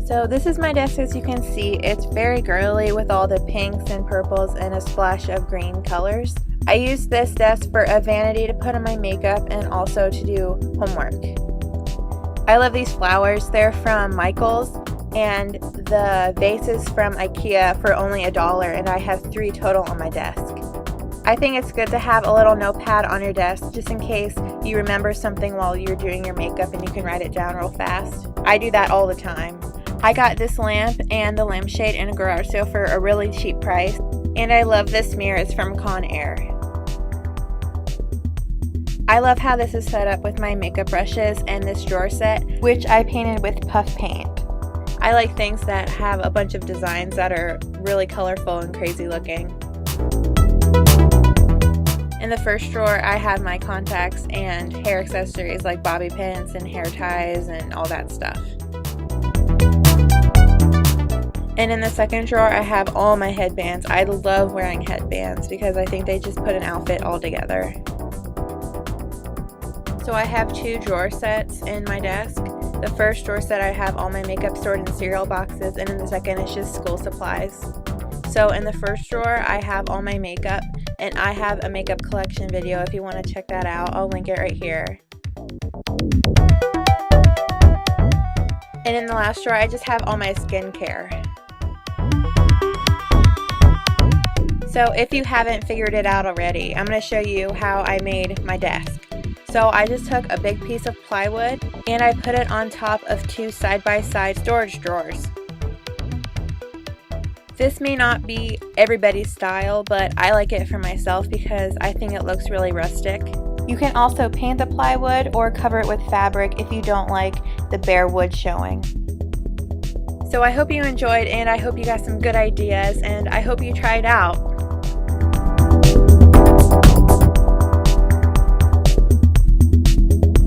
So this is my desk. As you can see, it's very girly with all the pinks and purples and a splash of green colors. I use this desk for a vanity to put on my makeup and also to do homework. I love these flowers. They're from Michael's, and the vase is from IKEA for only $1, and I have 3 total on my desk. I think it's good to have a little notepad on your desk just in case you remember something while you're doing your makeup and you can write it down real fast. I do that all the time. I got this lamp and the lampshade in a garage sale for a really cheap price, and I love this mirror. It's from Conair. I love how this is set up with my makeup brushes and this drawer set, which I painted with puff paint. I like things that have a bunch of designs that are really colorful and crazy looking. In the first drawer, I have my contacts and hair accessories like bobby pins and hair ties and all that stuff. And in the second drawer, I have all my headbands. I love wearing headbands because I think they just put an outfit all together. So I have 2 drawer sets in my desk. The first drawer set, I have all my makeup stored in cereal boxes, and in the second is just school supplies. So in the first drawer, I have all my makeup, and I have a makeup collection video if you want to check that out. I'll link it right here. And in the last drawer, I just have all my skincare. So if you haven't figured it out already, I'm going to show you how I made my desk. So I just took a big piece of plywood and I put it on top of 2 side-by-side storage drawers. This may not be everybody's style, but I like it for myself because I think it looks really rustic. You can also paint the plywood or cover it with fabric if you don't like the bare wood showing. So I hope you enjoyed, and I hope you got some good ideas, and I hope you try it out.